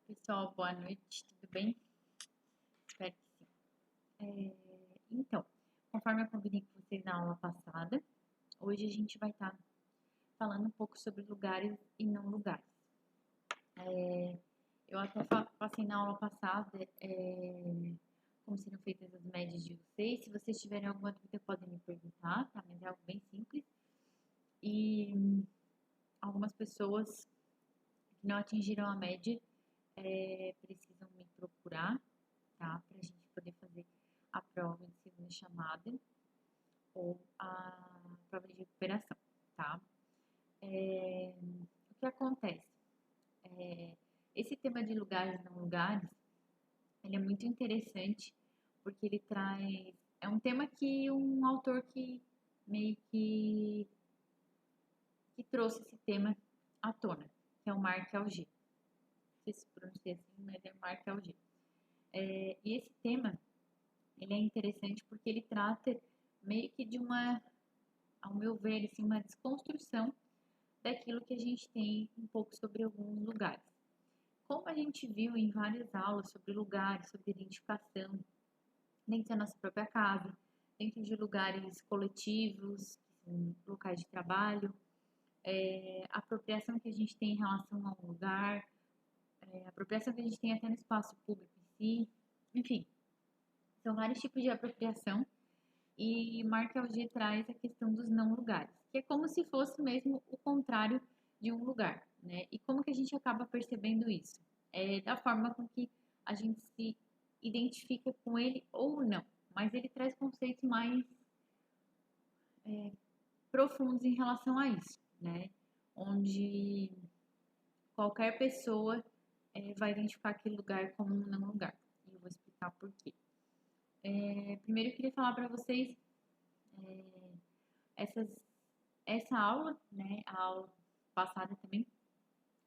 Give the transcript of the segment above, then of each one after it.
Pessoal, boa noite, tudo bem? Espero que sim. Então, conforme eu combinei com vocês na aula passada, hoje a gente vai estar falando um pouco sobre lugares e não lugares. Eu até passei na aula passada como seriam feitas as médias de vocês. Se vocês tiverem alguma dúvida, podem me perguntar, tá? Mas é algo bem simples. E algumas pessoas que não atingiram a média precisam me procurar, tá? Para a gente poder fazer a prova de segunda chamada ou a prova de recuperação, tá? O que acontece? Esse tema de lugares e não lugares, ele é muito interessante porque ele traz... É um tema que um autor que meio que trouxe esse tema à tona, que é o Marc Augé. Não sei se pronuncia assim, mas é Marc Augé. E esse tema, ele é interessante porque ele trata meio que de uma, ao meu ver, assim, uma desconstrução daquilo que a gente tem um pouco sobre alguns lugares. Como a gente viu em várias aulas sobre lugares, sobre identificação, dentro da nossa própria casa, dentro de lugares coletivos, locais de trabalho, a apropriação que a gente tem em relação a um lugar, a apropriação que a gente tem até no espaço público em si, enfim, são vários tipos de apropriação. E Marc Augé traz a questão dos não lugares, que é como se fosse mesmo o contrário de um lugar, né? E como que a gente acaba percebendo isso? Da forma com que a gente se identifica com ele ou não, mas ele traz conceitos mais profundos em relação a isso, né? Onde qualquer pessoa vai identificar aquele lugar como um não lugar. E eu vou explicar por quê. Primeiro eu queria falar para vocês essas, essa aula, né? A aula passada também,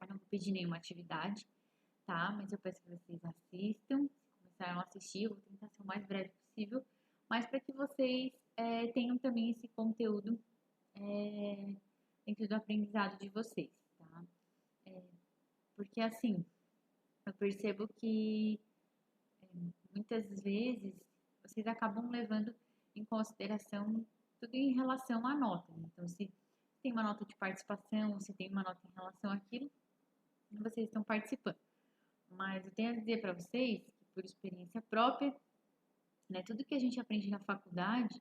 eu não vou pedir nenhuma atividade, tá? Mas eu peço que vocês assistam. Se começaram a assistir, eu vou tentar ser o mais breve possível, mas para que vocês tenham também esse conteúdo dentro do aprendizado de vocês, tá? Porque assim, eu percebo que muitas vezes vocês acabam levando em consideração tudo em relação à nota. Então, se tem uma nota de participação, se tem uma nota em relação àquilo, vocês estão participando. Mas eu tenho a dizer para vocês que, por experiência própria, né, tudo que a gente aprende na faculdade,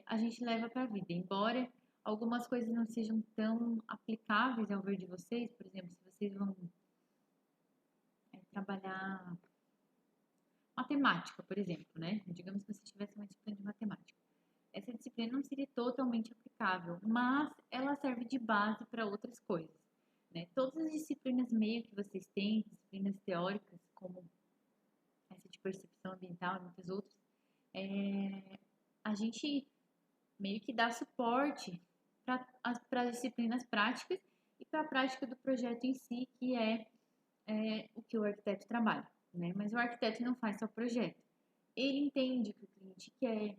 a gente leva para a vida. Embora algumas coisas não sejam tão aplicáveis ao ver de vocês, por exemplo, se vocês vão trabalhar matemática, por exemplo, né? Digamos que você tivesse uma disciplina de matemática. Essa disciplina não seria totalmente aplicável, mas ela serve de base para outras coisas, né? Todas as disciplinas meio que vocês têm, disciplinas teóricas, como essa de percepção ambiental e muitas outras, a gente meio que dá suporte para as disciplinas práticas e para a prática do projeto em si, que é o que o arquiteto trabalha, né? Mas o arquiteto não faz só projeto. Ele entende o que o cliente quer,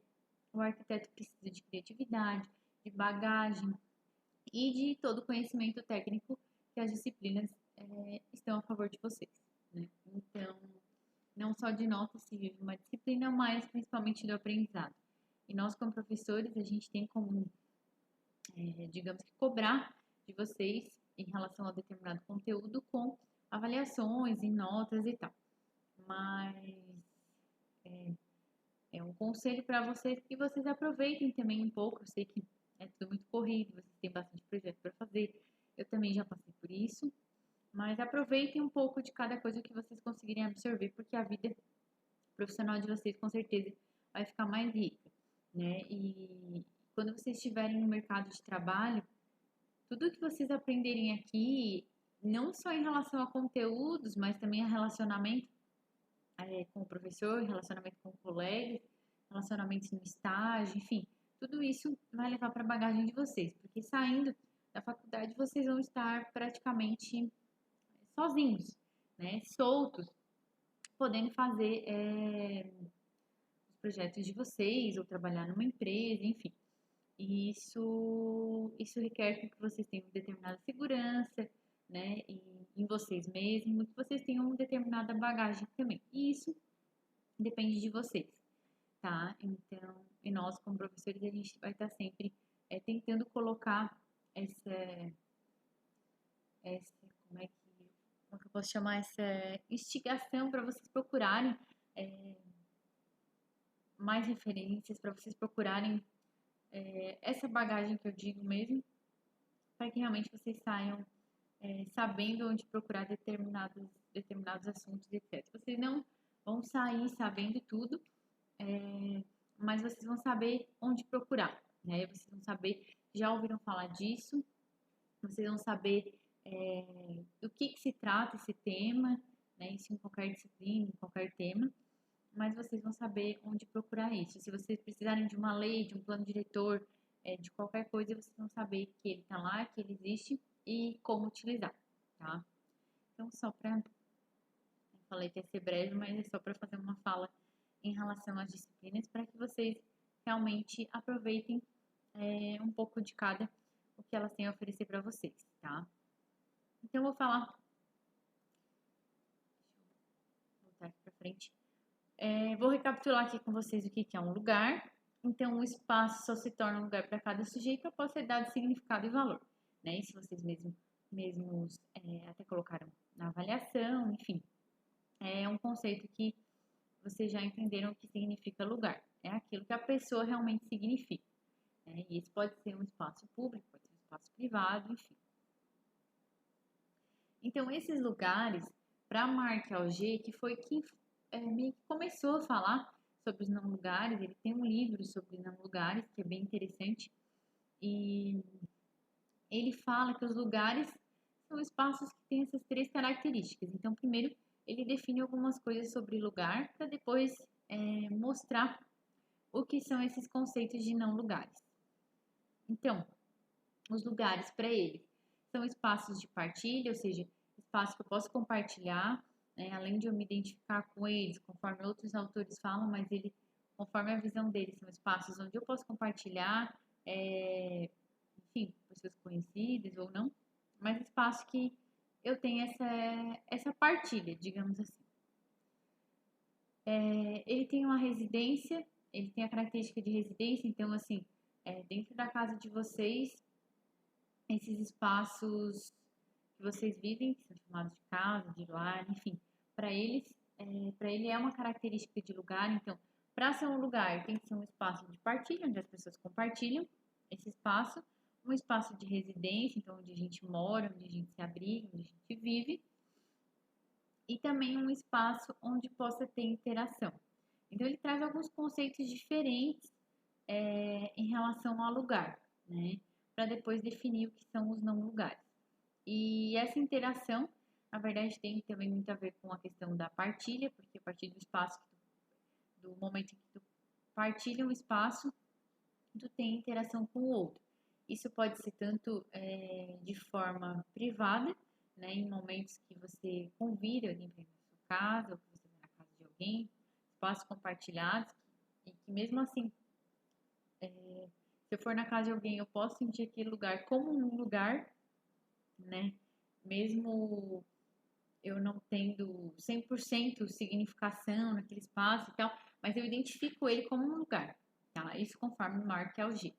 o arquiteto precisa de criatividade, de bagagem e de todo o conhecimento técnico que as disciplinas estão a favor de vocês, né? Então, não só de notas se vive uma disciplina, mas principalmente do aprendizado. E nós, como professores, a gente tem como, digamos que, cobrar de vocês em relação a determinado conteúdo com avaliações e notas e tal. Mas é um conselho para vocês que vocês aproveitem também um pouco. Eu sei que é tudo muito corrido, vocês têm bastante projeto para fazer. Eu também já passei por isso. Mas aproveitem um pouco de cada coisa que vocês conseguirem absorver, porque a vida profissional de vocês com certeza vai ficar mais rica, né? E quando vocês estiverem no mercado de trabalho, tudo que vocês aprenderem aqui, não só em relação a conteúdos, mas também a relacionamento com o professor, relacionamento com colegas, relacionamentos no estágio, enfim, tudo isso vai levar para a bagagem de vocês, porque saindo da faculdade vocês vão estar praticamente sozinhos, né, soltos, podendo fazer os projetos de vocês ou trabalhar numa empresa, enfim. E isso requer que vocês tenham determinada segurança, né? E em vocês mesmos, que vocês tenham determinada bagagem também. E isso depende de vocês, tá? Então, e nós, como professores, a gente vai estar sempre tentando colocar essa, como é que eu posso chamar, essa instigação para vocês procurarem é, mais referências, para vocês procurarem essa bagagem que eu digo mesmo, para que realmente vocês saiam sabendo onde procurar determinados assuntos, etc. Vocês não vão sair sabendo tudo, mas vocês vão saber onde procurar, né? Vocês vão saber, já ouviram falar disso, vocês vão saber do que se trata esse tema, né? Isso em qualquer disciplina, em qualquer tema, mas vocês vão saber onde procurar isso. Se vocês precisarem de uma lei, de um plano diretor, de qualquer coisa, vocês vão saber que ele está lá, que ele existe e como utilizar, tá? Então, só para... Eu falei que ia ser breve, mas é só para fazer uma fala em relação às disciplinas, para que vocês realmente aproveitem um pouco de cada o que elas têm a oferecer para vocês, tá? Então, eu vou falar... Deixa eu voltar aqui para frente. Vou recapitular aqui com vocês o que é um lugar. Então, o espaço só se torna um lugar para cada sujeito após ser dado significado e valor, né? Isso vocês mesmos até colocaram na avaliação, enfim. É um conceito que vocês já entenderam o que significa lugar. É aquilo que a pessoa realmente significa, né? E isso pode ser um espaço público, pode ser um espaço privado, enfim. Então, esses lugares, para Marc Augé, que foi quem meio que começou a falar sobre os não lugares, ele tem um livro sobre não lugares, que é bem interessante, e ele fala que os lugares são espaços que têm essas três características. Então, primeiro, ele define algumas coisas sobre lugar, para depois mostrar o que são esses conceitos de não lugares. Então, os lugares para ele são espaços de partilha, ou seja, espaços que eu posso compartilhar, né, além de eu me identificar com eles, conforme outros autores falam, mas ele, conforme a visão dele, são espaços onde eu posso compartilhar, enfim, pessoas conhecidas ou não, mas espaço que eu tenho essa partilha, digamos assim. Ele tem uma residência, ele tem a característica de residência, então, assim, dentro da casa de vocês, esses espaços que vocês vivem, que são chamados de casa, de lar, enfim, para ele é uma característica de lugar. Então, para ser um lugar, tem que ser um espaço de partilha, onde as pessoas compartilham esse espaço, um espaço de residência, então onde a gente mora, onde a gente se abriga, onde a gente vive, e também um espaço onde possa ter interação. Então, ele traz alguns conceitos diferentes em relação ao lugar, né? Para depois definir o que são os não lugares. E essa interação, na verdade, tem também muito a ver com a questão da partilha, porque a partir do espaço, do momento em que tu partilha um espaço, tu tem interação com o outro. Isso pode ser tanto de forma privada, né, em momentos que você convida alguém para ir na sua casa, ou que você vai na casa de alguém, espaços compartilhados, e que mesmo assim, se eu for na casa de alguém, eu posso sentir aquele lugar como um lugar, né, mesmo eu não tendo 100% significação naquele espaço e tal, mas eu identifico ele como um lugar, tá? Isso conforme Marc Augé.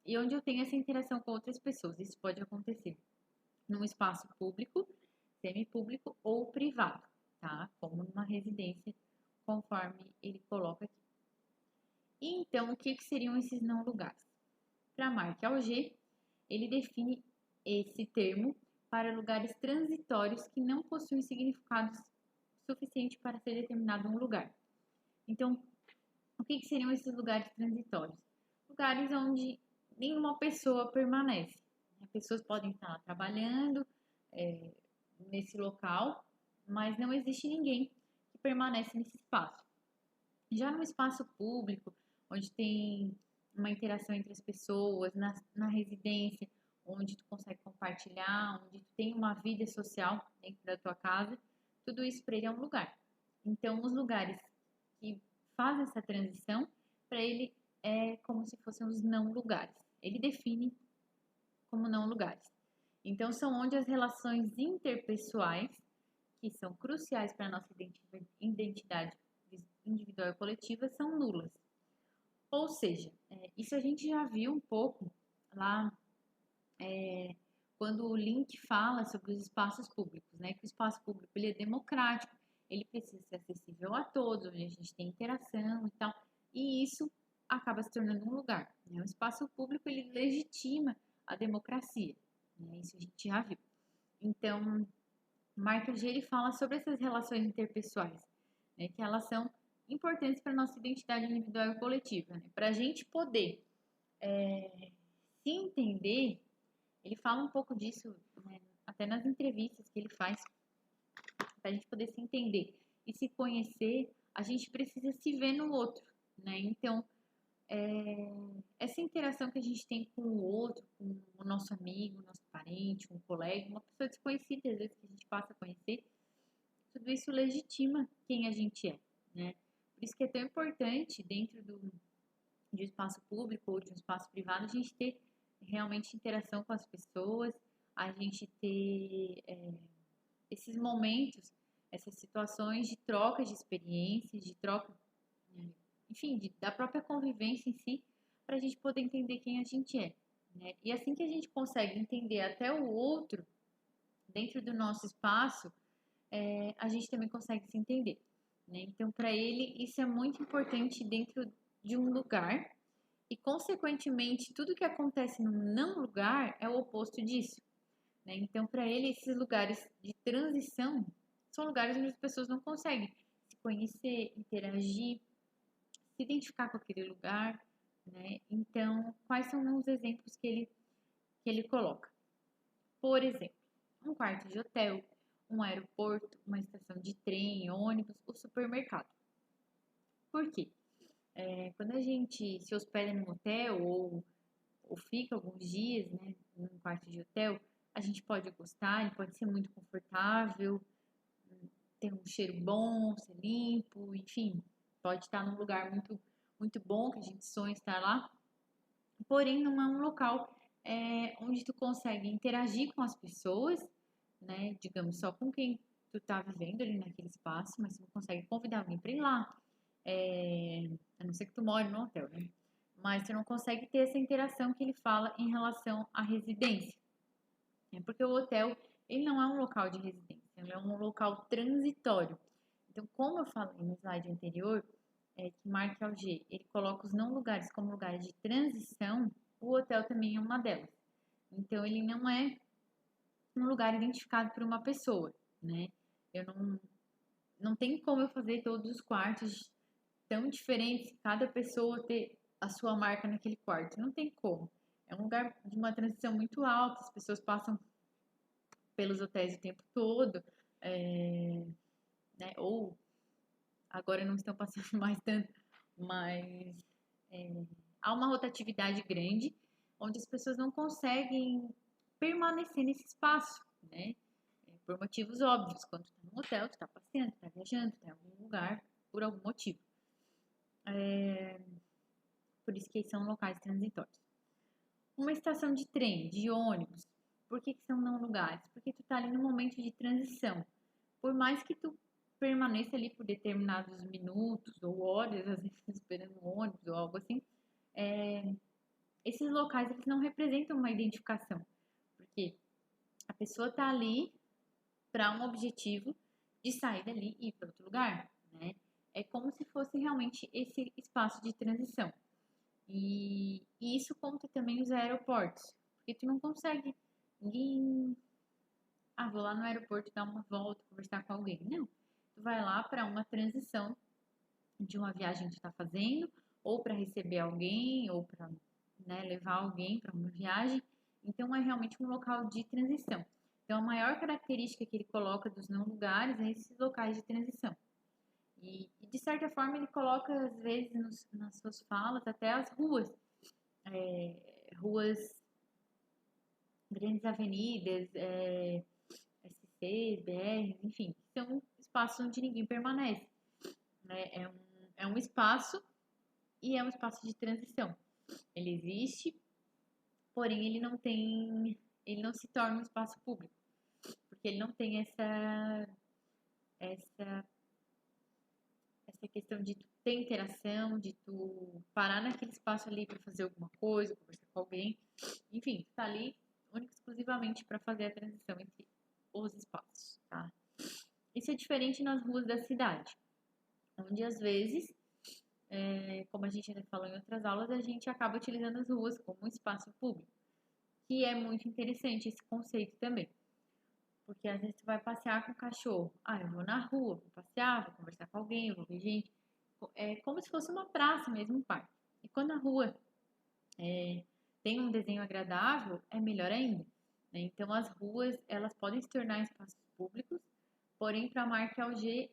E onde eu tenho essa interação com outras pessoas, isso pode acontecer num espaço público, semipúblico ou privado, tá? Como numa residência, conforme ele coloca aqui. E então, o que seriam esses não lugares? Para Marc Augé, ele define esse termo para lugares transitórios que não possuem significado suficiente para ser determinado um lugar. Então, o que seriam esses lugares transitórios? Lugares onde nenhuma pessoa permanece. Pessoas podem estar trabalhando nesse local, mas não existe ninguém que permanece nesse espaço. Já no espaço público, onde tem uma interação entre as pessoas, na residência, onde tu consegue compartilhar, onde tu tem uma vida social dentro da tua casa, tudo isso para ele é um lugar. Então, os lugares que fazem essa transição, para ele é como se fossem os não lugares. Ele define como não lugares. Então, são onde as relações interpessoais, que são cruciais para a nossa identidade individual e coletiva, são nulas. Ou seja, isso a gente já viu um pouco lá quando o Link fala sobre os espaços públicos, né? Que o espaço público ele é democrático, ele precisa ser acessível a todos, onde a gente tem interação e tal, e isso acaba se tornando um lugar, né? O espaço público ele legitima a democracia, né? Isso a gente já viu. Então, Mark G ele fala sobre essas relações interpessoais, né? Que elas são importantes para a nossa identidade individual e coletiva, né? Para a gente poder se entender. Ele fala um pouco disso, né, até nas entrevistas que ele faz, para a gente poder se entender e se conhecer, a gente precisa se ver no outro, né? Então, essa interação que a gente tem com o outro, com o nosso amigo, nosso parente, um colega, uma pessoa desconhecida, às vezes que a gente passa a conhecer, tudo isso legitima quem a gente é, né? Por isso que é tão importante, dentro de um espaço público ou de um espaço privado, a gente ter realmente interação com as pessoas, a gente ter esses momentos, essas situações de troca de experiências, de troca, enfim, da própria convivência em si, para a gente poder entender quem a gente é, né? E assim que a gente consegue entender até o outro dentro do nosso espaço, a gente também consegue se entender, né? Então, para ele, isso é muito importante dentro de um lugar e, consequentemente, tudo que acontece no não lugar é o oposto disso, né? Então, para ele, esses lugares de transição são lugares onde as pessoas não conseguem se conhecer, interagir, se identificar com aquele lugar, né? Então, quais são os exemplos que ele coloca? Por exemplo, um quarto de hotel, um aeroporto, uma estação de trem, ônibus, o supermercado. Por quê? Quando a gente se hospeda num hotel ou fica alguns dias, né, num quarto de hotel, a gente pode gostar, ele pode ser muito confortável, ter um cheiro bom, ser limpo, enfim, pode estar num lugar muito, muito bom que a gente sonha estar lá, porém não é um local onde tu consegue interagir com as pessoas, né, digamos, só com quem tu tá vivendo ali naquele espaço, mas tu não consegue convidar alguém para ir lá, a não ser que tu more no hotel, né? Mas você não consegue ter essa interação que ele fala em relação à residência. Porque o hotel, ele não é um local de residência, ele é um local transitório. Então, como eu falei no slide anterior, que Marc Augé, ele coloca os não lugares como lugares de transição, o hotel também é uma delas. Então, ele não é um lugar identificado por uma pessoa, né? Eu não tem como eu fazer todos os quartos tão diferentes, cada pessoa ter a sua marca naquele quarto. Não tem como. É um lugar de uma transição muito alta, as pessoas passam pelos hotéis o tempo todo, né? Ou agora não estão passando mais tanto, mas há uma rotatividade grande, onde as pessoas não conseguem permanecer nesse espaço, né? Por motivos óbvios. Quando tu tá no hotel, tu tá passeando, tu tá viajando, tu tá em algum lugar, por algum motivo. Por isso que são locais transitórios. Uma estação de trem, de ônibus, por que são não lugares? Porque tu tá ali no momento de transição. Por mais que tu permaneça ali por determinados minutos ou horas, às vezes esperando um ônibus ou algo assim, esses locais eles não representam uma identificação, porque a pessoa tá ali para um objetivo de sair dali e ir para outro lugar, né? É como se fosse realmente esse espaço de transição. E isso conta também os aeroportos, porque tu não consegue ninguém. Ah, vou lá no aeroporto dar uma volta, conversar com alguém. Não. Tu vai lá para uma transição de uma viagem que tu está fazendo, ou para receber alguém, ou para, né, levar alguém para uma viagem. Então é realmente um local de transição. Então a maior característica que ele coloca dos não lugares é esses locais de transição. E de certa forma ele coloca às vezes nas suas falas até as ruas, ruas, grandes avenidas, SCs, BRs, enfim, são espaços onde ninguém permanece, né? É um espaço e é um espaço de transição. Ele existe, porém ele não tem ele não se torna um espaço público, porque ele não tem essa, essa questão de tu ter interação, de tu parar naquele espaço ali para fazer alguma coisa, conversar com alguém, enfim, tu tá ali única e exclusivamente para fazer a transição entre os espaços, tá? Isso é diferente nas ruas da cidade, onde às vezes, como a gente já falou em outras aulas, a gente acaba utilizando as ruas como um espaço público, que é muito interessante esse conceito também. Porque às vezes tu vai passear com o cachorro. Ah, eu vou na rua, vou passear, vou conversar com alguém, vou ver gente. É como se fosse uma praça mesmo, um parque. E quando a rua tem um desenho agradável, é melhor ainda, né? Então as ruas, elas podem se tornar espaços públicos, porém para a marca Alger,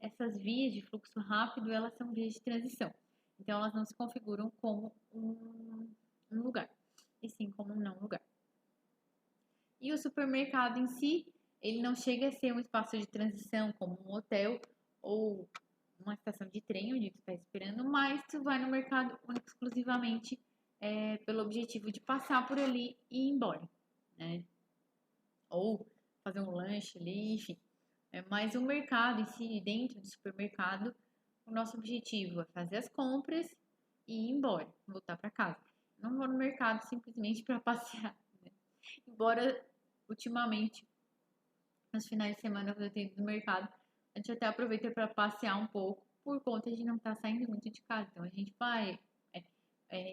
essas vias de fluxo rápido, elas são vias de transição. Então elas não se configuram como um lugar, e sim como um não lugar. E o supermercado em si, ele não chega a ser um espaço de transição como um hotel ou uma estação de trem onde tu está esperando, mas tu vai no mercado exclusivamente pelo objetivo de passar por ali e ir embora, né? Ou fazer um lanche ali, enfim. Mas o mercado em si, dentro do supermercado, o nosso objetivo é fazer as compras e ir embora, voltar para casa. Não vou no mercado simplesmente para passear, né? Embora ultimamente, nos finais de semana, quando eu tenho ido no mercado, a gente até aproveita para passear um pouco, por conta de não estar saindo muito de casa. Então a gente vai,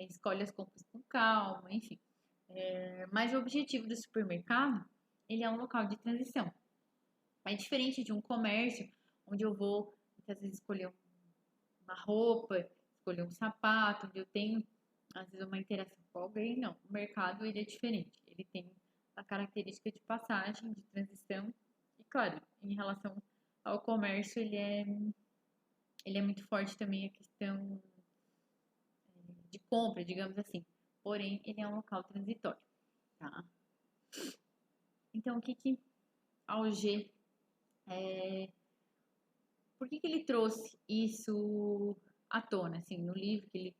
escolhe as compras com calma, enfim. Mas o objetivo do supermercado, ele é um local de transição. É diferente de um comércio, onde eu vou, muitas vezes, escolher uma roupa, escolher um sapato, onde eu tenho, às vezes, uma interação com alguém. Não, o mercado, ele é diferente. Ele tem a característica de passagem, de transição. E, claro, em relação ao comércio, ele é muito forte também a questão de compra, digamos assim. Porém, ele é um local transitório, tá? Então, o que que Alger, por que que ele trouxe isso à tona, assim, no livro que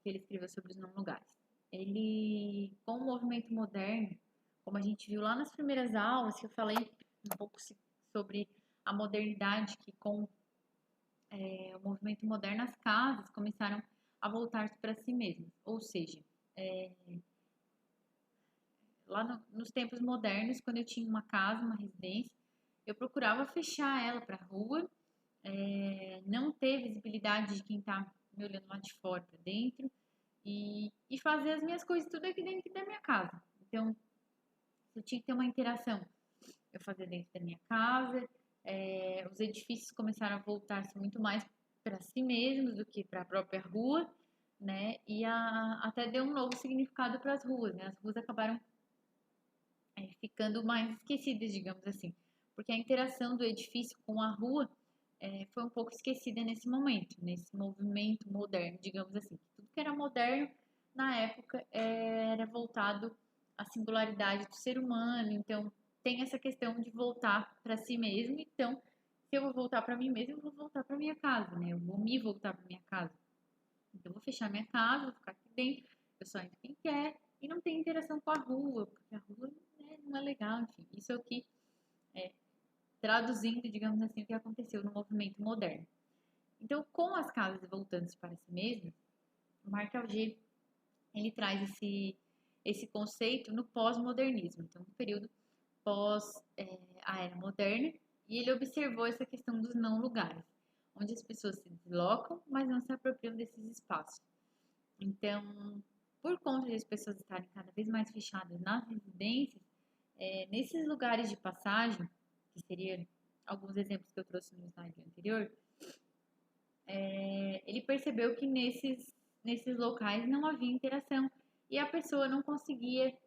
ele escreveu sobre os não lugares? Ele, com o movimento moderno, como a gente viu lá nas primeiras aulas, que eu falei um pouco sobre a modernidade, que com o movimento moderno as casas começaram a voltar para si mesmas. Ou seja, lá nos tempos modernos, quando eu tinha uma casa, uma residência, eu procurava fechar ela para a rua, não ter visibilidade de quem está me olhando lá de fora para dentro e fazer as minhas coisas tudo aqui dentro da minha casa. Então, eu tinha que ter uma interação. Eu fazia dentro da minha casa, os edifícios começaram a voltar-se muito mais para si mesmos do que para a própria rua, né? E até deu um novo significado para as ruas, né? As ruas acabaram ficando mais esquecidas, digamos assim, porque a interação do edifício com a rua foi um pouco esquecida nesse momento, nesse movimento moderno, digamos assim. Tudo que era moderno na época era voltado à singularidade do ser humano, então tem essa questão de voltar para si mesmo. Então, se eu vou voltar para mim mesmo, eu vou voltar para minha casa, né? Eu vou me voltar para minha casa. Então, eu vou fechar minha casa, vou ficar aqui dentro, eu só entro quem quer e não tem interação com a rua, porque a rua não é legal, enfim. Isso é o que, traduzindo, digamos assim, o que aconteceu no movimento moderno. Então, com as casas voltando para si mesmas, o Marc Augé, ele traz esse conceito no pós-modernismo, então no período pós a era moderna, e ele observou essa questão dos não lugares, onde as pessoas se deslocam, mas não se apropriam desses espaços. Então, por conta de as pessoas estarem cada vez mais fechadas nas residências, nesses lugares de passagem, que seriam alguns exemplos que eu trouxe no slide anterior, ele percebeu que nesses locais não havia interação e a pessoa não conseguia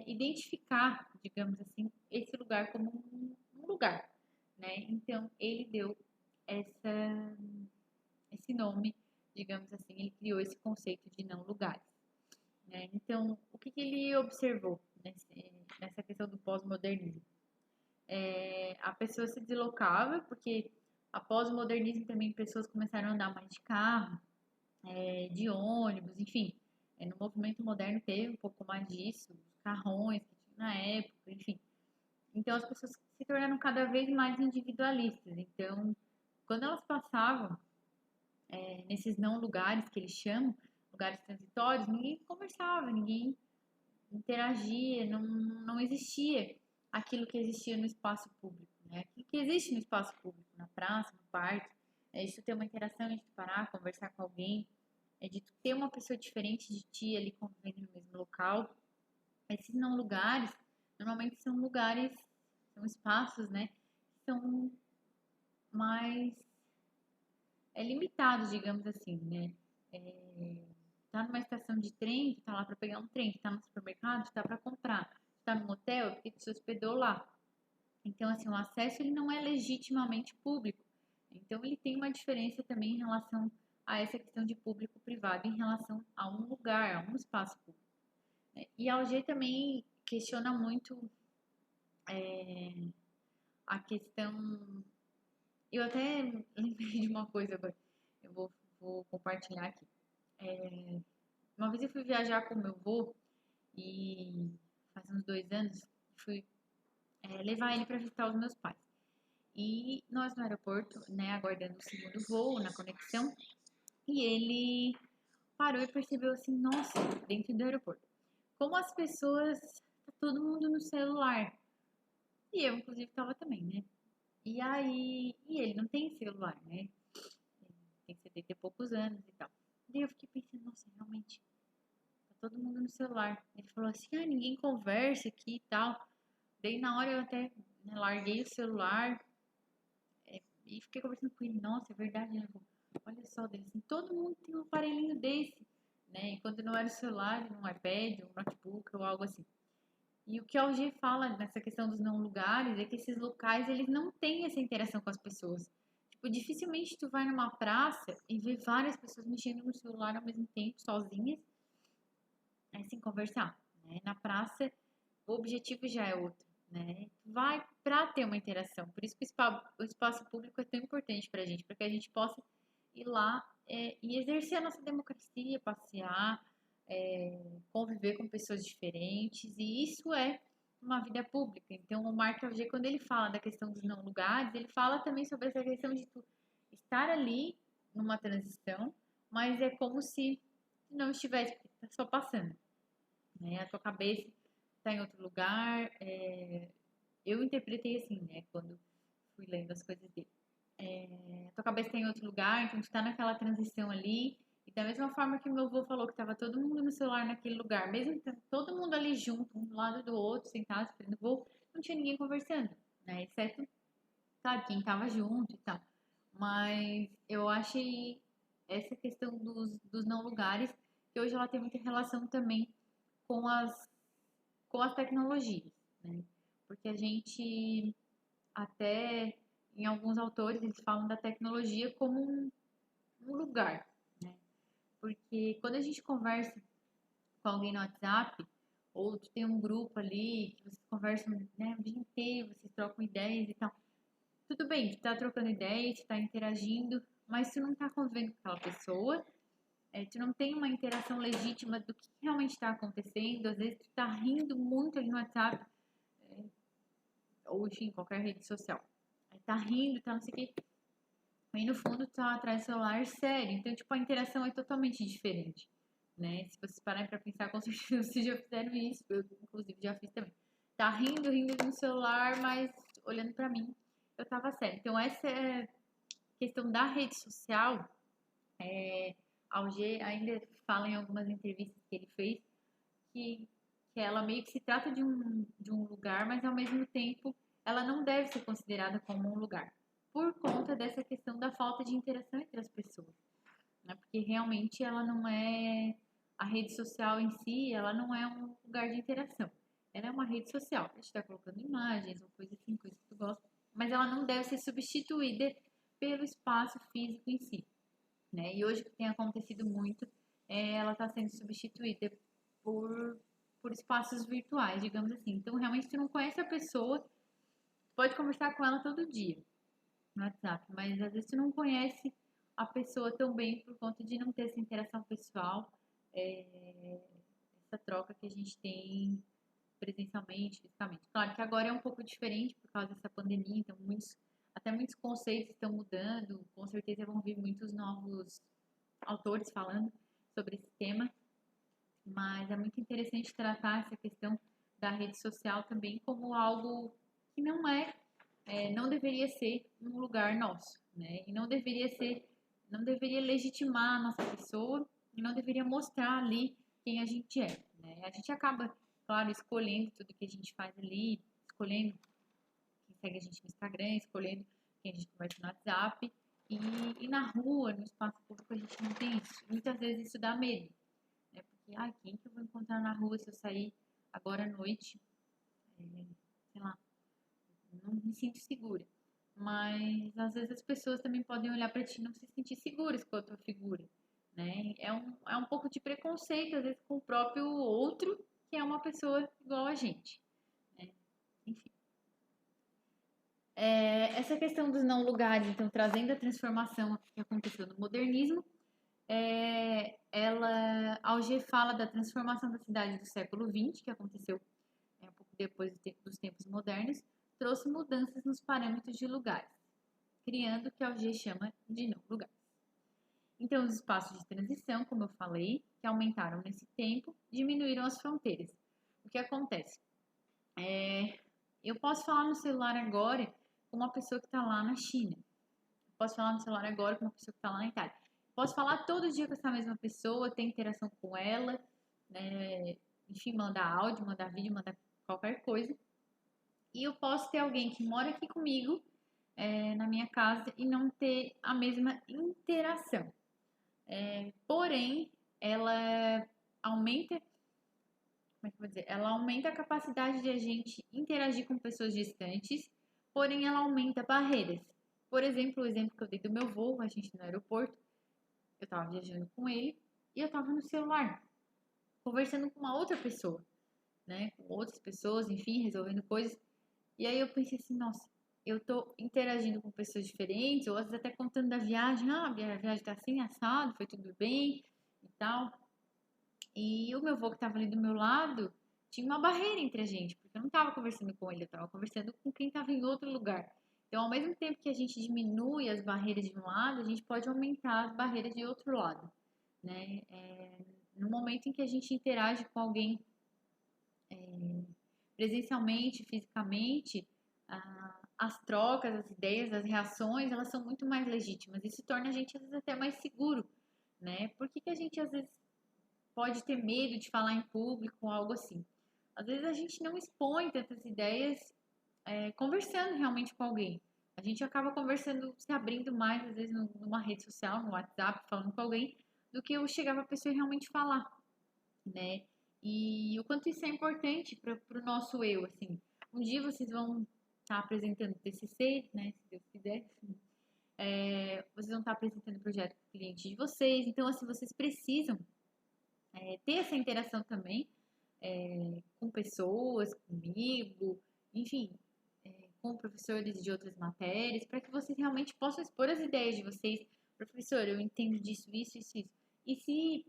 identificar, digamos assim, esse lugar como um lugar, né? Então ele deu esse nome, digamos assim, ele criou esse conceito de não lugares, né? Então, o que ele observou nessa questão do pós-modernismo? A pessoa se deslocava, porque após o modernismo também pessoas começaram a andar mais de carro, de ônibus, enfim. No movimento moderno teve um pouco mais disso, os carrões, na época, enfim. Então as pessoas se tornaram cada vez mais individualistas. Então, quando elas passavam nesses não lugares que eles chamam, lugares transitórios, ninguém conversava, ninguém interagia, não existia aquilo que existia no espaço público, né? Aquilo que existe no espaço público, na praça, no parque, é de tu ter uma interação, de tu parar, conversar com alguém, é de tu ter uma pessoa diferente de ti ali convivendo no mesmo local. Esses não lugares, normalmente são lugares, são espaços, né? Que são mais limitados, digamos assim, né? Tá numa estação de trem, tu tá lá para pegar um trem, tu tá no supermercado, tu tá para comprar, tu tá no hotel, é porque tu se hospedou lá. Então, assim, o acesso ele não é legitimamente público. Então, ele tem uma diferença também em relação a essa questão de público-privado, em relação a um lugar, a um espaço público, né? E a Alger também questiona muito a questão. Eu até lembrei de uma coisa agora, eu vou compartilhar aqui. Uma vez eu fui viajar com meu avô e faz uns 2 anos fui levar ele para visitar os meus pais. E nós no aeroporto, né, aguardando o segundo voo na conexão, e ele parou e percebeu assim, nossa, dentro do aeroporto, como as pessoas, tá todo mundo no celular. E eu, inclusive, estava também, né? E aí, e ele não tem celular, né? Tem 70 e poucos anos e tal. Daí eu fiquei pensando, nossa, realmente, tá todo mundo no celular. Ele falou assim, ah, ninguém conversa aqui e tal. Daí na hora eu até larguei o celular e fiquei conversando com ele. Nossa, é verdade, né? Olha só, dele, assim, todo mundo tem um aparelhinho desse, né? E quando não era o celular, um iPad, um notebook ou algo assim. E o que a OG fala nessa questão dos não lugares é que esses locais, eles não têm essa interação com as pessoas. Tipo, dificilmente tu vai numa praça e vê várias pessoas mexendo no celular ao mesmo tempo, sozinhas, sem conversar, né? Na praça, o objetivo já é outro, né? Vai para ter uma interação. Por isso que o espaço público é tão importante para a gente, para que a gente possa ir lá e exercer a nossa democracia, passear, conviver com pessoas diferentes, e isso é uma vida pública. Então, o Mark Auger, quando ele fala da questão dos não lugares, ele fala também sobre essa questão de tu estar ali numa transição, mas é como se não estivesse só passando, né? A tua cabeça está em outro lugar. Eu interpretei assim, né? Quando fui lendo as coisas dele. A tua cabeça está em outro lugar, então tu está naquela transição ali. E da mesma forma que meu avô falou que estava todo mundo no celular naquele lugar, mesmo todo mundo ali junto, um do lado do outro, sentado, esperando o voo, não tinha ninguém conversando, né? Exceto, sabe, quem estava junto e tal. Mas eu achei essa questão dos não lugares, que hoje ela tem muita relação também com as tecnologias, né? Porque a gente, até em alguns autores, eles falam da tecnologia como um lugar, né? Porque quando a gente conversa com alguém no WhatsApp, ou tu tem um grupo ali, que vocês conversam, né, o dia inteiro, vocês trocam ideias e tal. Tudo bem, tu tá trocando ideias, tu tá interagindo, mas tu não tá convivendo com aquela pessoa, tu não tem uma interação legítima do que realmente está acontecendo. Às vezes tu tá rindo muito ali no WhatsApp, ou enfim, qualquer rede social. Aí tá rindo, tá não sei o quê. Aí no fundo tá atrás do celular sério. Então, tipo, a interação é totalmente diferente, né? Se vocês pararem pra pensar, com certeza vocês já fizeram isso. Eu, inclusive, já fiz também. Tá rindo no celular, mas olhando pra mim, eu tava sério. Então, essa questão da rede social, Alger ainda fala em algumas entrevistas que ele fez que, que ela meio que se trata de um lugar, mas ao mesmo tempo ela não deve ser considerada como um lugar, por conta dessa questão da falta de interação entre as pessoas, né? Porque realmente ela não é, a rede social em si, ela não é um lugar de interação. Ela é uma rede social, a gente está colocando imagens ou coisa assim, coisa que tu gosta, mas ela não deve ser substituída pelo espaço físico em si, né? E hoje o que tem acontecido muito ela está sendo substituída por, por espaços virtuais, digamos assim. Então, realmente, tu não conhece a pessoa, pode conversar com ela todo dia no WhatsApp, mas às vezes tu não conhece a pessoa tão bem por conta de não ter essa interação pessoal, essa troca que a gente tem presencialmente, fisicamente. Claro que agora é um pouco diferente por causa dessa pandemia, então até muitos conceitos estão mudando, com certeza vão vir muitos novos autores falando sobre esse tema, mas é muito interessante tratar essa questão da rede social também como algo que não deveria ser um lugar nosso, né? E não deveria legitimar a nossa pessoa e não deveria mostrar ali quem a gente é, né? A gente acaba, claro, escolhendo tudo que a gente faz ali, escolhendo quem segue a gente no Instagram, escolhendo quem a gente conversa no WhatsApp. E na rua, no espaço público, a gente não tem isso. Muitas vezes isso dá medo, né? Porque, ai, quem que eu vou encontrar na rua se eu sair agora à noite? Sei lá, não me sinto segura. Mas às vezes as pessoas também podem olhar para ti e não se sentir seguras com a tua figura, né? É um pouco de preconceito, às vezes, com o próprio outro, que é uma pessoa igual a gente, né? Enfim. Essa questão dos não lugares, então, trazendo a transformação que aconteceu no modernismo, Alger fala da transformação da cidade do século XX, que aconteceu um pouco depois dos tempos modernos, trouxe mudanças nos parâmetros de lugares, criando o que Alger chama de não lugares. Então, os espaços de transição, como eu falei, que aumentaram nesse tempo, diminuíram as fronteiras. O que acontece? Eu posso falar no celular agora com uma pessoa que está lá na China. Posso falar no celular agora com uma pessoa que está lá na Itália. Posso falar todo dia com essa mesma pessoa, ter interação com ela, né? Enfim, mandar áudio, mandar vídeo, mandar qualquer coisa. E eu posso ter alguém que mora aqui comigo, na minha casa, e não ter a mesma interação. Porém, ela aumenta, como é que eu vou dizer? Ela aumenta a capacidade de a gente interagir com pessoas distantes, porém ela aumenta barreiras. Por exemplo, o exemplo que eu dei do meu voo, a gente no aeroporto, eu estava viajando com ele e eu estava no celular, conversando com uma outra pessoa, né? Com outras pessoas, enfim, resolvendo coisas. E aí eu pensei assim, nossa, eu tô interagindo com pessoas diferentes, ou às vezes até contando da viagem, a viagem tá assim, assado, foi tudo bem e tal. E o meu avô que estava ali do meu lado tinha uma barreira entre a gente, porque eu não estava conversando com ele, eu estava conversando com quem estava em outro lugar. Então, ao mesmo tempo que a gente diminui as barreiras de um lado, a gente pode aumentar as barreiras de outro lado, né? No momento em que a gente interage com alguém presencialmente, fisicamente, as trocas, as ideias, as reações, elas são muito mais legítimas. Isso torna a gente, às vezes, até mais seguro, né? Por que a gente, às vezes, pode ter medo de falar em público ou algo assim? Às vezes a gente não expõe tantas ideias conversando realmente com alguém. A gente acaba conversando, se abrindo mais, às vezes, numa rede social, no WhatsApp, falando com alguém, do que eu chegar pra pessoa e realmente falar, né? E o quanto isso é importante para o nosso eu, assim. Um dia vocês vão estar apresentando TCC, né? Se Deus quiser. Vocês vão estar apresentando o projeto para o cliente de vocês. Então, assim, vocês precisam ter essa interação também com pessoas, comigo, enfim, com professores de outras matérias, para que vocês realmente possam expor as ideias de vocês. Professor, eu entendo disso, isso, isso, isso. E se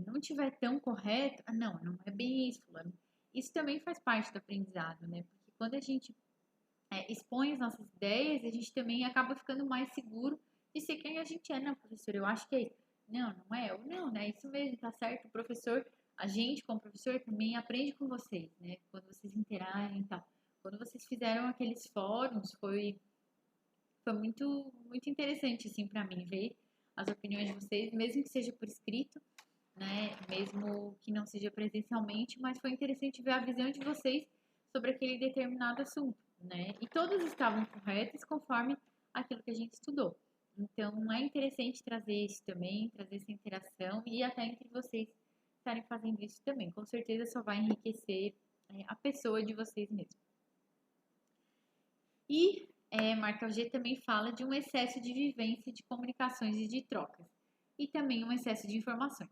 não tiver tão correto, não é bem isso, fulano. Isso também faz parte do aprendizado, né? Porque quando a gente expõe as nossas ideias, a gente também acaba ficando mais seguro de ser quem a gente é. Não, professor, eu acho que é isso. Não é. Ou não, né? Isso mesmo, tá certo. O professor, a gente como professor também aprende com vocês, né? Quando vocês interagem e tal. Quando vocês fizeram aqueles fóruns, foi muito, muito interessante, assim, para mim, ver as opiniões de vocês, mesmo que seja por escrito, né? Mesmo que não seja presencialmente, mas foi interessante ver a visão de vocês sobre aquele determinado assunto, né? E todos estavam corretos conforme aquilo que a gente estudou. Então, é interessante trazer isso também, trazer essa interação e até entre vocês estarem fazendo isso também. Com certeza só vai enriquecer a pessoa de vocês mesmos. E Marca G também fala de um excesso de vivência, de comunicações e de trocas. E também um excesso de informações.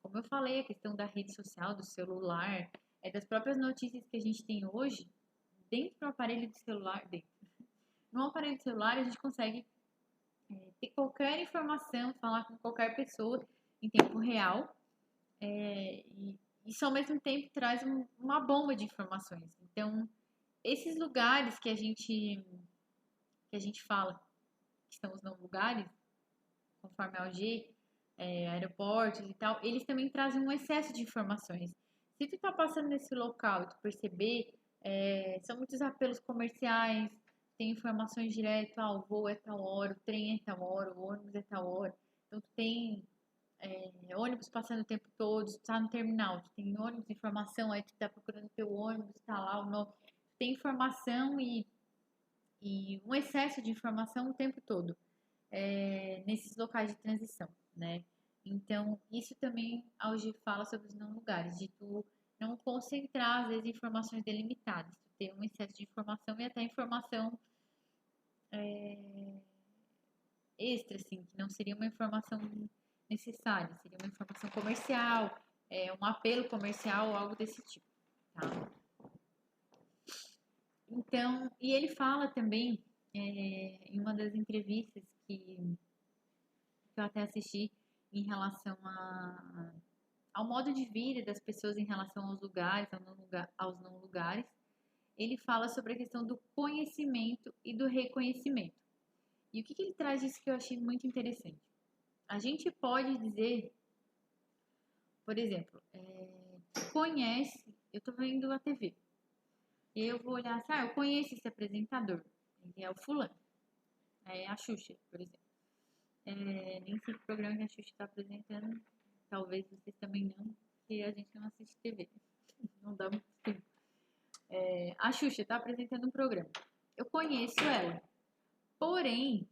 Como eu falei, a questão da rede social, do celular, das próprias notícias que a gente tem hoje, dentro do aparelho de celular, no aparelho de celular a gente consegue ter qualquer informação, falar com qualquer pessoa em tempo real. isso ao mesmo tempo traz uma bomba de informações. Então, esses lugares que a gente fala que são os não lugares, conforme a ALG, aeroportos e tal, eles também trazem um excesso de informações. Se tu tá passando nesse local e tu perceber, são muitos apelos comerciais, tem informações direto, o voo é tal hora, o trem é tal hora, o ônibus é tal hora. Então tu tem ônibus passando o tempo todo, tu tá no terminal, tu tem ônibus, informação, aí tu tá procurando teu ônibus, tá lá o nome. Tem informação e um excesso de informação o tempo todo nesses locais de transição, né? Então, isso também a UG fala sobre os não lugares, de tu não concentrar, às vezes, informações delimitadas, tu ter um excesso de informação e até informação extra, assim, que não seria uma informação necessária, seria uma informação comercial, um apelo comercial, algo desse tipo, tá? Então, e ele fala também, em uma das entrevistas que eu até assisti em relação ao modo de vida das pessoas em relação aos lugares, aos não lugares, ele fala sobre a questão do conhecimento e do reconhecimento. E o que ele traz disso que eu achei muito interessante? A gente pode dizer, por exemplo, conhece, eu estou vendo a TV, e eu vou olhar assim, eu conheço esse apresentador, ele é o fulano, é a Xuxa, por exemplo. Nem sei que programa que a Xuxa está apresentando, talvez vocês também não, porque a gente não assiste TV, não dá muito tempo. A Xuxa está apresentando um programa, eu conheço ela, porém,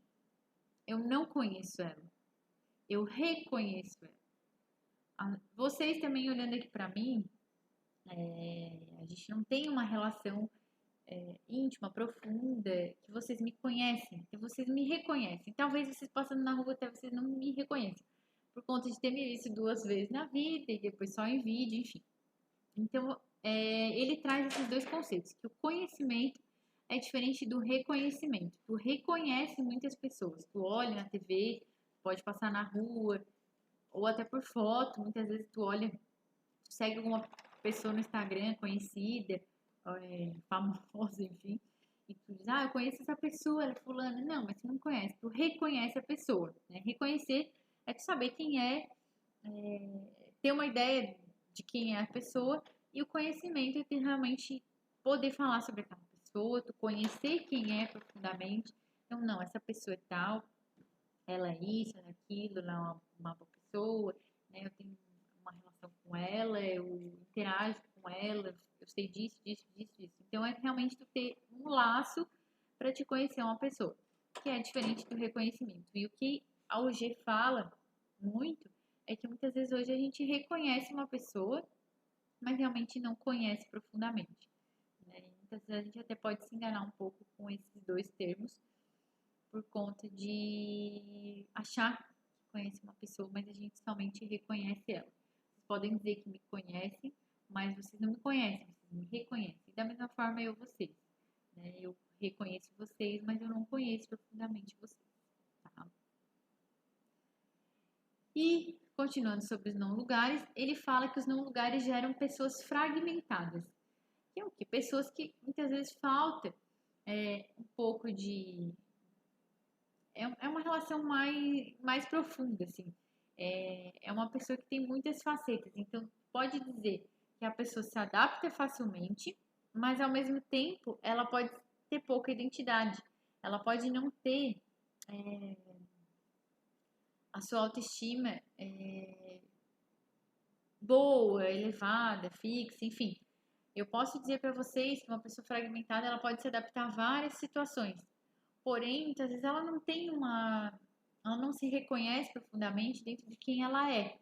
eu não conheço ela, eu reconheço ela. Vocês também olhando aqui para mim, a gente não tem uma relação íntima, profunda, que vocês me conhecem, que vocês me reconhecem. Talvez vocês passando na rua até vocês não me reconheçam, por conta de ter me visto 2 vezes na vida e depois só em vídeo, enfim. Então, ele traz esses dois conceitos, que o conhecimento é diferente do reconhecimento. Tu reconhece muitas pessoas, tu olha na TV, pode passar na rua, ou até por foto, muitas vezes tu olha, tu segue alguma pessoa no Instagram conhecida, famosa, enfim, e tu diz, eu conheço essa pessoa, ela é fulana. Não, mas tu não conhece, tu reconhece a pessoa, né? Reconhecer é tu saber quem ter uma ideia de quem é a pessoa, e o conhecimento é tu realmente poder falar sobre aquela pessoa, tu conhecer quem é profundamente. Então, não, essa pessoa é tal, ela é isso, ela é aquilo, ela é uma boa pessoa, né? Eu tenho uma relação com ela, eu interajo com ela, eu sei disso, disso, disso, disso. Então, é realmente tu ter um laço para te conhecer uma pessoa, que é diferente do reconhecimento. E o que a UG fala muito é que muitas vezes hoje a gente reconhece uma pessoa, mas realmente não conhece profundamente, né? Muitas vezes a gente até pode se enganar um pouco com esses dois termos, por conta de achar que conhece uma pessoa, mas a gente somente reconhece ela. Vocês podem dizer que me conhecem, mas vocês não me conhecem, vocês me reconhecem. Da mesma forma eu vocês, né? Eu reconheço vocês, mas eu não conheço profundamente vocês, tá? E, continuando sobre os não lugares, ele fala que os não lugares geram pessoas fragmentadas. Que é o quê? Pessoas que muitas vezes falta um pouco de uma relação mais profunda, assim. É uma pessoa que tem muitas facetas. Então, pode dizer que a pessoa se adapta facilmente, mas ao mesmo tempo ela pode ter pouca identidade. Ela pode não ter a sua autoestima boa, elevada, fixa, enfim. Eu posso dizer para vocês que uma pessoa fragmentada ela pode se adaptar a várias situações. Porém, muitas vezes ela não se reconhece profundamente dentro de quem ela é.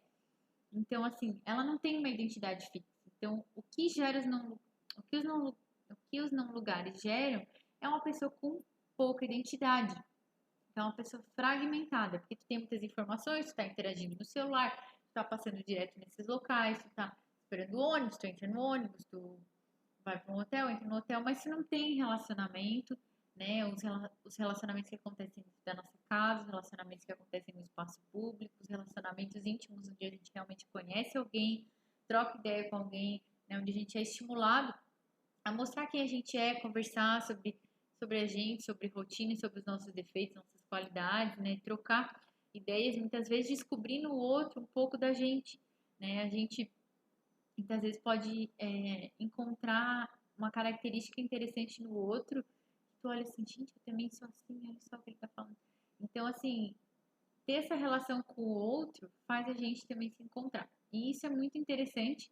Então, assim, ela não tem uma identidade fixa. Então, o que os não lugares geram é uma pessoa com pouca identidade. Então, é uma pessoa fragmentada, porque tu tem muitas informações, tu está interagindo no celular, tu está passando direto nesses locais, tu está esperando o ônibus, tu entra no ônibus, tu vai para um hotel, entra no hotel, mas se não tem relacionamento, né? Os relacionamentos que acontecem dentro da nossa casa, os relacionamentos que acontecem no espaço público, os relacionamentos íntimos, onde a gente realmente conhece alguém, troca ideia com alguém, né, onde a gente é estimulado a mostrar quem a gente é, conversar sobre a gente, sobre rotina, sobre os nossos defeitos, nossas qualidades, né, trocar ideias, muitas vezes descobrindo o outro um pouco da gente, né, a gente muitas vezes pode encontrar uma característica interessante no outro, tu olha assim, gente, eu também sou assim, olha só o que ele tá falando. Então, assim, ter essa relação com o outro faz a gente também se encontrar. E isso é muito interessante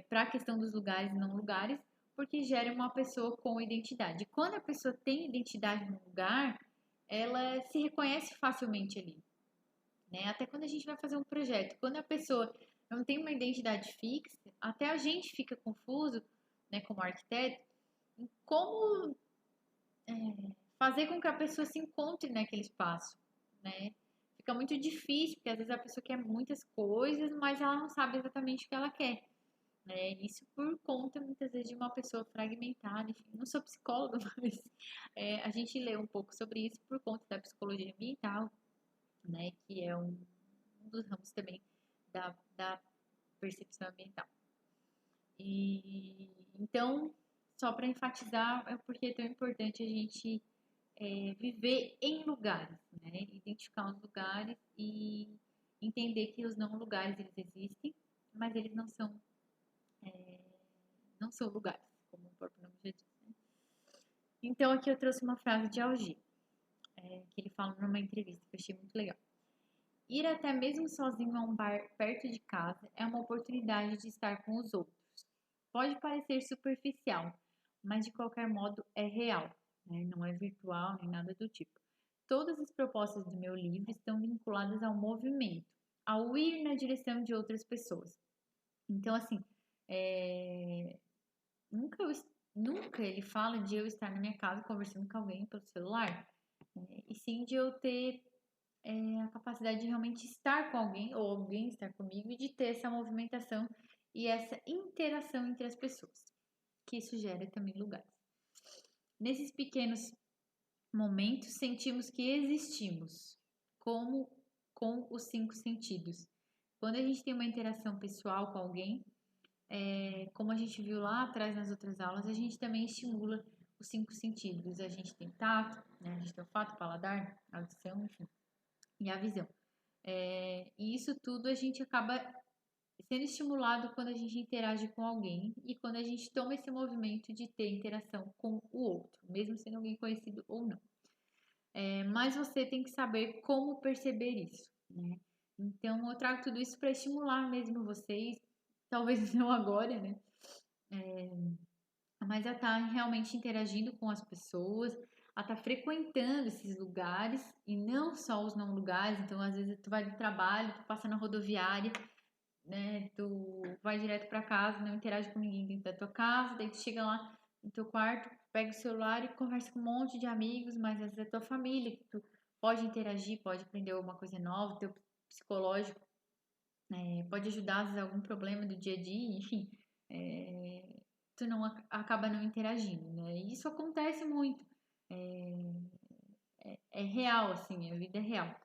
para a questão dos lugares e não lugares, porque gera uma pessoa com identidade. Quando a pessoa tem identidade no lugar, ela se reconhece facilmente ali, né? Até quando a gente vai fazer um projeto, quando a pessoa não tem uma identidade fixa, até a gente fica confuso, né, como arquiteto, em como fazer com que a pessoa se encontre naquele espaço, né? Fica muito difícil, porque às vezes a pessoa quer muitas coisas, mas ela não sabe exatamente o que ela quer, né? Isso por conta, muitas vezes, de uma pessoa fragmentada. Enfim, não sou psicóloga, mas a gente lê um pouco sobre isso por conta da psicologia ambiental, né? Que é um dos ramos também da percepção ambiental. E então, só para enfatizar, é porque é tão importante a gente viver em lugares, né? Identificar os lugares e entender que os não lugares eles existem, mas eles não são lugares, como o próprio nome já diz. Né? Então aqui eu trouxe uma frase de Alger, que ele fala numa entrevista que eu achei muito legal. Ir até mesmo sozinho a um bar perto de casa é uma oportunidade de estar com os outros. Pode parecer superficial, mas de qualquer modo é real, né? Não é virtual nem nada do tipo. Todas as propostas do meu livro estão vinculadas ao movimento, ao ir na direção de outras pessoas. Então, assim, é, nunca, nunca ele fala de eu estar na minha casa conversando com alguém pelo celular, né? E sim de eu ter a capacidade de realmente estar com alguém, ou alguém estar comigo, e de ter essa movimentação e essa interação entre as pessoas, que isso gera também lugares. Nesses pequenos momentos, sentimos que existimos, como com os 5 sentidos. Quando a gente tem uma interação pessoal com alguém, como a gente viu lá atrás nas outras aulas, a gente também estimula os 5 sentidos. A gente tem tato, né? A gente tem olfato, paladar, audição, enfim, e a visão. E isso tudo a gente acaba sendo estimulado quando a gente interage com alguém e quando a gente toma esse movimento de ter interação com o outro, mesmo sendo alguém conhecido ou não. Mas você tem que saber como perceber isso, né? Então, eu trago tudo isso para estimular mesmo vocês, talvez não agora, né? Mas a estar realmente interagindo com as pessoas, a estar frequentando esses lugares e não só os não lugares. Então, às vezes, tu vai do trabalho, tu passa na rodoviária, né? Tu vai direto para casa, não interage com ninguém dentro da tua casa, daí tu chega lá no teu quarto, pega o celular e conversa com um monte de amigos, mas às vezes é tua família, que tu pode interagir, pode aprender alguma coisa nova, teu psicológico pode ajudar às vezes algum problema do dia a dia, enfim, tu não acaba não interagindo, né? E isso acontece muito. É real, assim, a vida é real.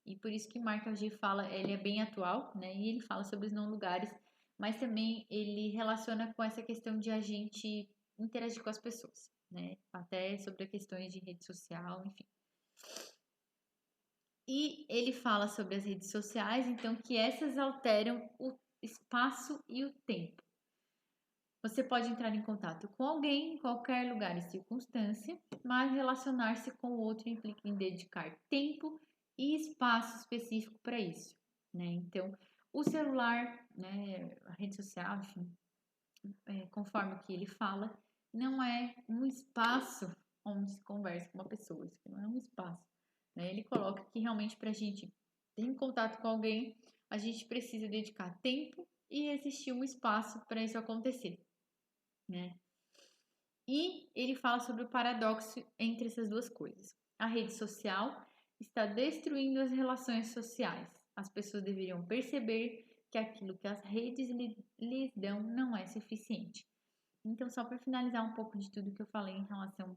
E por isso que Mark Augé fala, ele é bem atual, né? E ele fala sobre os não lugares, mas também ele relaciona com essa questão de a gente interagir com as pessoas, né? Até sobre questões de rede social, enfim. E ele fala sobre as redes sociais, então que essas alteram o espaço e o tempo. Você pode entrar em contato com alguém em qualquer lugar e circunstância, mas relacionar-se com o outro implica em dedicar tempo e espaço específico para isso, né? Então, o celular, né, a rede social, enfim, conforme o que ele fala, não é um espaço onde se conversa com uma pessoa, isso não é um espaço, né? Ele coloca que realmente para a gente ter um contato com alguém, a gente precisa dedicar tempo e existir um espaço para isso acontecer, né? E ele fala sobre o paradoxo entre essas duas coisas. A rede social está destruindo as relações sociais. As pessoas deveriam perceber que aquilo que as redes lhes dão não é suficiente. Então, só para finalizar um pouco de tudo que eu falei em relação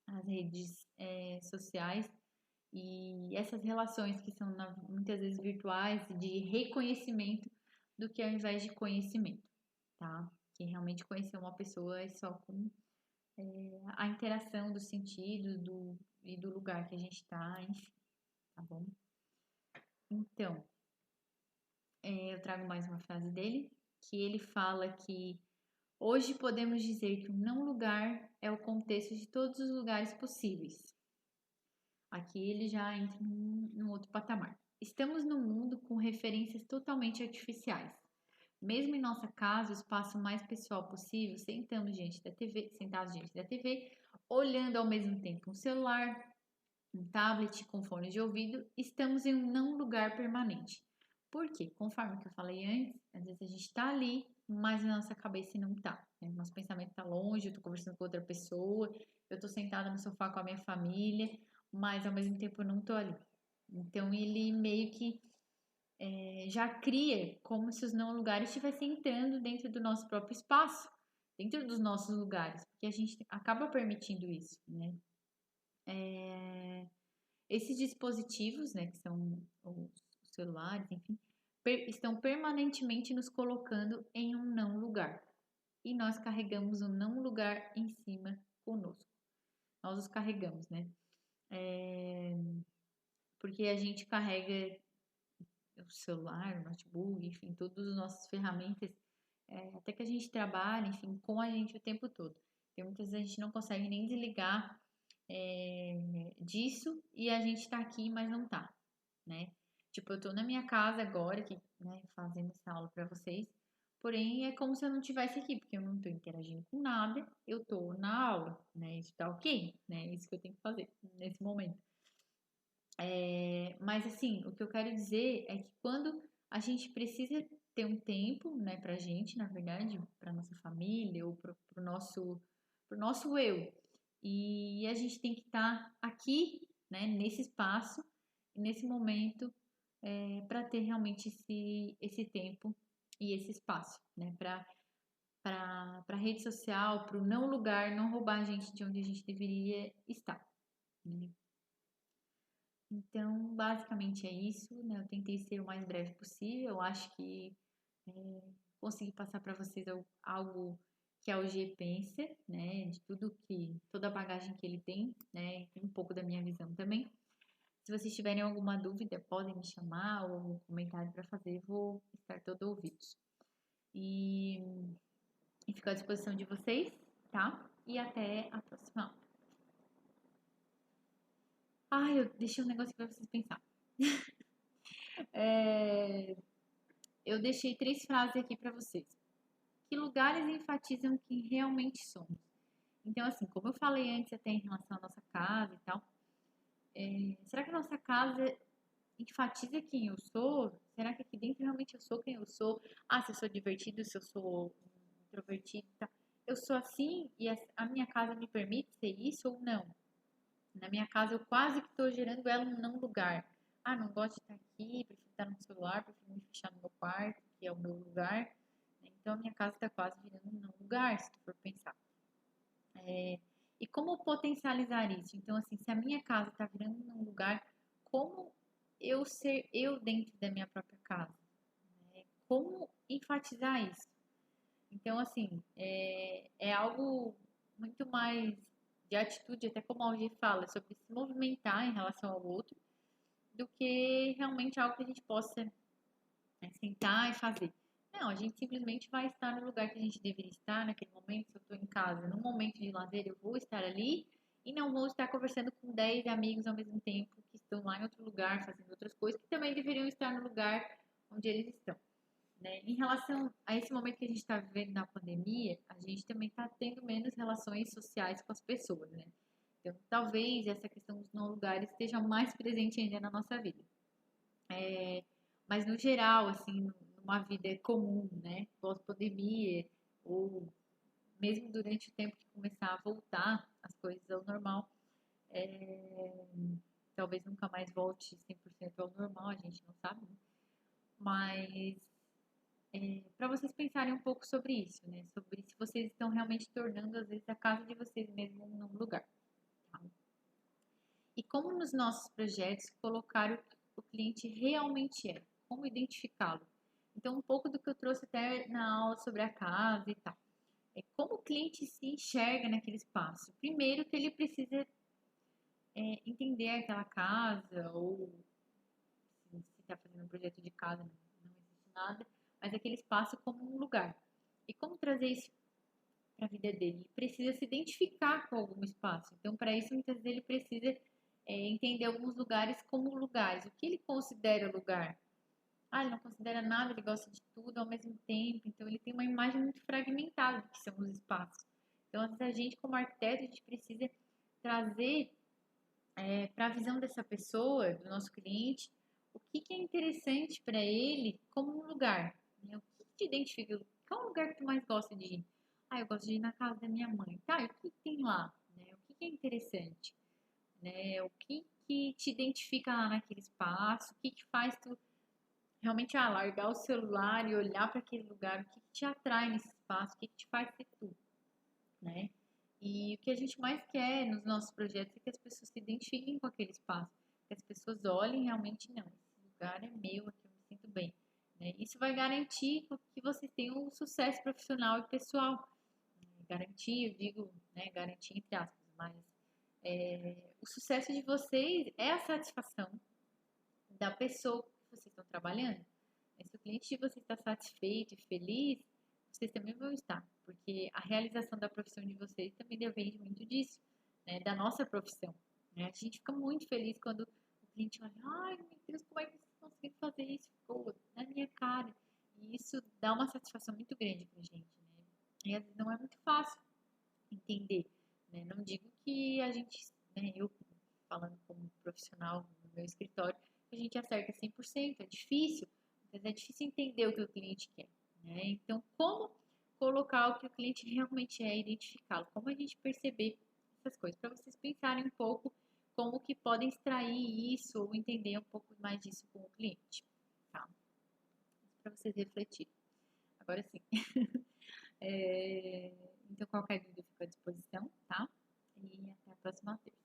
às redes sociais e essas relações que são muitas vezes virtuais, de reconhecimento, do que ao invés de conhecimento, tá? Que realmente conhecer uma pessoa é só com a interação dos sentidos e do lugar que a gente tá, enfim, tá bom? Então, eu trago mais uma frase dele, que ele fala que hoje podemos dizer que um não lugar é o contexto de todos os lugares possíveis. Aqui ele já entra num outro patamar. Estamos num mundo com referências totalmente artificiais. Mesmo em nossa casa, o espaço mais pessoal possível, sentados diante da TV, olhando ao mesmo tempo um celular, um tablet com fone de ouvido, estamos em um não lugar permanente. Por quê? Conforme que eu falei antes, às vezes a gente está ali, mas a nossa cabeça não está. Né? Nosso pensamento está longe, eu estou conversando com outra pessoa, eu estou sentada no sofá com a minha família, mas ao mesmo tempo eu não estou ali. Então ele meio que já cria como se os não lugares estivessem entrando dentro do nosso próprio espaço, dentro dos nossos lugares, porque a gente acaba permitindo isso, né? Esses dispositivos, né, que são os celulares, enfim, estão permanentemente nos colocando em um não lugar. E nós carregamos o não lugar em cima conosco. Nós os carregamos, né? Porque a gente carrega o celular, o notebook, enfim, todas as nossas ferramentas, até que a gente trabalha, enfim, com a gente o tempo todo. Tem muitas vezes a gente não consegue nem desligar disso e a gente tá aqui, mas não tá, né? Tipo, eu tô na minha casa agora, aqui, né, fazendo essa aula para vocês, porém é como se eu não estivesse aqui, porque eu não tô interagindo com nada, eu tô na aula, né? Isso tá ok, né? Isso que eu tenho que fazer nesse momento. Mas assim, o que eu quero dizer é que quando a gente precisa ter um tempo, né, pra gente, na verdade, pra nossa família ou pro nosso eu, e a gente tem que estar aqui, né, nesse espaço, nesse momento, para ter realmente esse tempo e esse espaço, né, para rede social, para o não lugar, não roubar a gente de onde a gente deveria estar, né? Então, basicamente é isso, né? Eu tentei ser o mais breve possível. Eu acho que consegui passar para vocês algo que a OG pensa, né? De toda a bagagem que ele tem, né? E um pouco da minha visão também. Se vocês tiverem alguma dúvida, podem me chamar ou algum comentário para fazer, vou estar todo ouvidos. E, e fico à disposição de vocês, tá? E até a próxima aula. Eu deixei um negócio para vocês pensar. Eu deixei 3 frases aqui para vocês. Que lugares enfatizam quem realmente somos? Então, assim, como eu falei antes até em relação à nossa casa e tal, será que a nossa casa enfatiza quem eu sou? Será que aqui dentro realmente eu sou quem eu sou? Se eu sou divertido, se eu sou introvertido, tá? Eu sou assim e a minha casa me permite ser isso ou não? Na minha casa eu quase que estou gerando ela num não lugar. Não gosto de estar aqui, prefiro estar no celular, prefiro me fechar no meu quarto, que é o meu lugar. Então a minha casa está quase virando um não lugar, se tu for pensar. E como potencializar isso? Então, assim, se a minha casa está virando um lugar, como eu ser eu dentro da minha própria casa? Como enfatizar isso? Então, assim, é algo muito mais de atitude, até como a Algi fala, sobre se movimentar em relação ao outro, do que realmente algo que a gente possa sentar e fazer. Não, a gente simplesmente vai estar no lugar que a gente deveria estar naquele momento. Se eu estou em casa, num momento de lazer, eu vou estar ali e não vou estar conversando com 10 amigos ao mesmo tempo que estão lá em outro lugar, fazendo outras coisas, que também deveriam estar no lugar onde eles estão. Né? Em relação a esse momento que a gente está vivendo na pandemia, a gente também está tendo menos relações sociais com as pessoas, né? Então, talvez essa questão dos não lugares esteja mais presente ainda na nossa vida. Mas no geral, assim, numa vida comum, né? Pós-pandemia, ou mesmo durante o tempo que começar a voltar as coisas ao normal, talvez nunca mais volte 100% ao normal, a gente não sabe, né? Mas para vocês pensarem um pouco sobre isso, né? Sobre se vocês estão realmente tornando, às vezes, a casa de vocês mesmo num lugar. Tá? E como nos nossos projetos colocar o cliente realmente é, como identificá-lo. Então, um pouco do que eu trouxe até na aula sobre a casa e tal. É como o cliente se enxerga naquele espaço. Primeiro que ele precisa entender aquela casa, ou se está fazendo um projeto de casa, não existe nada, mas aquele espaço como um lugar. E como trazer isso para a vida dele? Ele precisa se identificar com algum espaço. Então, para isso, muitas vezes ele precisa entender alguns lugares como lugares. O que ele considera lugar? Ah, ele não considera nada, ele gosta de tudo ao mesmo tempo. Então, ele tem uma imagem muito fragmentada do que são os espaços. Então, às vezes, a gente, como arquiteto, a gente precisa trazer para a visão dessa pessoa, do nosso cliente, o que, que é interessante para ele como um lugar. Né? O que te identifica? Qual é o lugar que tu mais gosta de ir? Ah, eu gosto de ir na casa da minha mãe. Tá, e o que, que tem lá? Né? O que, que é interessante? Né? O que, que te identifica lá naquele espaço? O que, que faz tu realmente largar o celular e olhar para aquele lugar? O que, que te atrai nesse espaço? O que, que te faz ser tu? Né? E o que a gente mais quer nos nossos projetos é que as pessoas se identifiquem com aquele espaço, que as pessoas olhem realmente, não, esse lugar é meu, aqui eu me sinto bem. Né? Isso vai garantir que vocês tenham um sucesso profissional e pessoal. Garantir, eu digo, né, garantir entre aspas, mas o sucesso de vocês é a satisfação da pessoa que vocês estão trabalhando. Se o cliente de vocês está satisfeito e feliz, vocês também vão estar, porque a realização da profissão de vocês também depende muito disso, né, da nossa profissão. Né? A gente fica muito feliz quando o cliente olha, ai meu Deus, como é que você conseguiu fazer isso? Ficou na minha cara. E isso dá uma satisfação muito grande pra gente, né? E às vezes não é muito fácil entender, né? Não digo que a gente, né, eu falando como profissional no meu escritório, a gente acerta 100%, é difícil, mas é difícil entender o que o cliente quer, né? Então, como colocar o que o cliente realmente é, identificá-lo, como a gente perceber essas coisas, para vocês pensarem um pouco como que podem extrair isso ou entender um pouco mais disso com o cliente, tá? Para vocês refletirem. Agora sim. Então, qualquer dúvida fica à disposição, tá? E até a próxima vez.